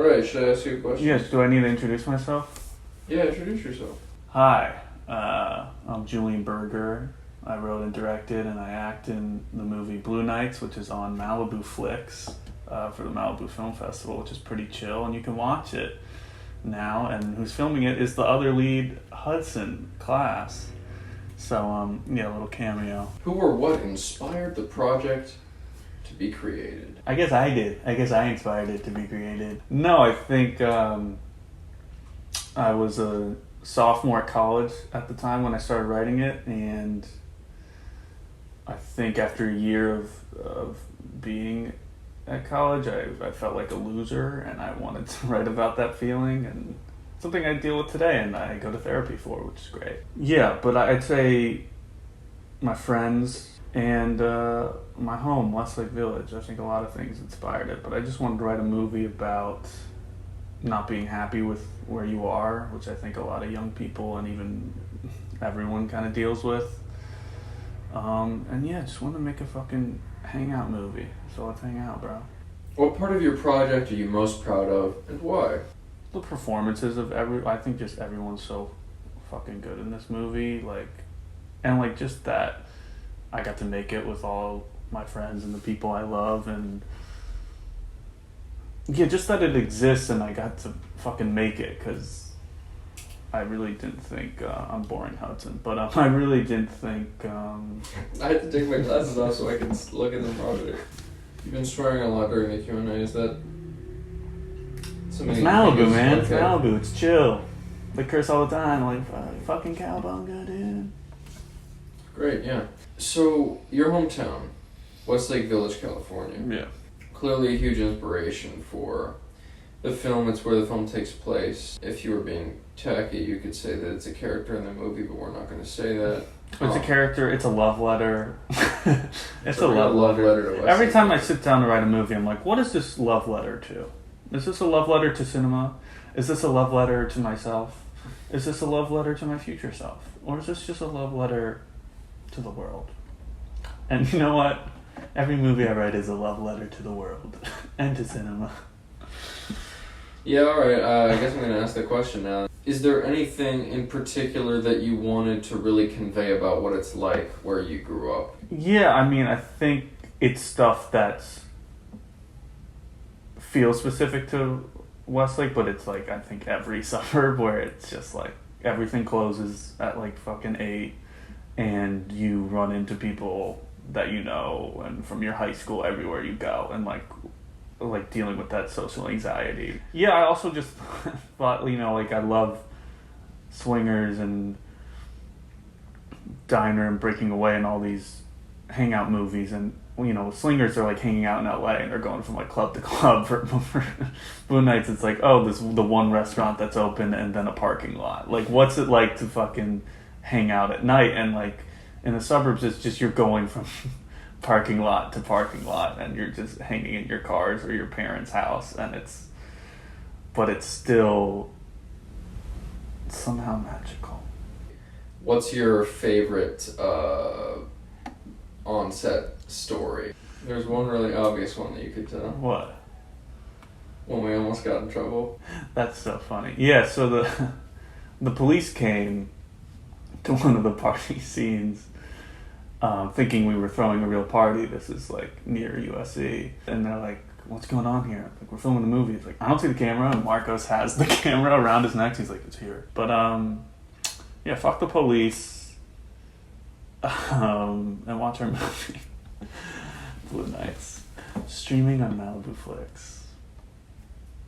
Alright, should I ask you a question? Yes, do I need to introduce myself? Yeah, introduce yourself. Hi, I'm Julian Berger. I wrote and directed and I act in the movie Blue Nights, which is on Malibu Flicks for the Malibu Film Festival, which is pretty chill, and you can watch it now. And who's filming it is the other lead, Hudson Klass. So, yeah, a little cameo. Who or what inspired the project to be created? I guess I did. I guess I inspired it to be created. No, I think I was a sophomore at college at the time when I started writing it, and I think after a year of being at college, I felt like a loser, and I wanted to write about that feeling, and something I deal with today, and I go to therapy for, which is great. Yeah, but I'd say my friends and my home, Westlake Village. I think a lot of things inspired it, but I just wanted to write a movie about not being happy with where you are, which I think a lot of young people and even everyone kind of deals with. And yeah, just wanted to make a fucking hangout movie. So let's hang out, bro. What part of your project are you most proud of, and why? The performances of I think just everyone's so fucking good in this movie, and just that I got to make it with all my friends and the people I love, and yeah, just that it exists and I got to fucking make it, because I really didn't think, I'm boring Hudson, but I really didn't think... I had to take my glasses off so I could look at the project. You've been swearing a lot during the Q&A, is that... It's Malibu, man. It's Malibu. It's chill. They curse all the time, fucking cowabunga, dude. Great, yeah. So, your hometown, Westlake Village, California. Yeah. Clearly a huge inspiration for the film. It's where the film takes place. If you were being tacky, you could say that it's a character in the movie, but we're not going to say that. It's a character. It's a love letter. It's a love letter to Westlake. Every time I sit down to write a movie, I'm like, what is this love letter to? Is this a love letter to cinema? Is this a love letter to myself? Is this a love letter to my future self? Or is this just a love letter to the world? And you know what? Every movie I write is a love letter to the world and to cinema. Yeah, alright. I guess I'm going to ask the question now. Is there anything in particular that you wanted to really convey about what it's like where you grew up? Yeah, I mean, I think it's stuff that's feels specific to Westlake, but it's I think every suburb where it's just everything closes at fucking 8, and you run into people that you know and from your high school everywhere you go, and dealing with that social anxiety. Yeah, I also just thought, I love swingers and diner and breaking away and all these hangout movies, and swingers are hanging out in LA and they're going from club to club for Blue Nights. It's the one restaurant that's open and then a parking lot. What's it like to fucking hang out at night? And in the suburbs, it's just you're going from parking lot to parking lot and you're just hanging in your cars or your parents' house, and it's still somehow magical. What's your favorite on-set story? There's one really obvious one that you could tell. What? When we almost got in trouble. That's so funny. Yeah, so the police came to one of the party scenes thinking we were throwing a real party. This is near USC. And they're like, what's going on here? We're filming a movie. It's I don't see the camera, and Marcos has the camera around his neck. He's it's here. But yeah, fuck the police. And watch our movie. Blue Nights. Streaming on Malibu Flicks.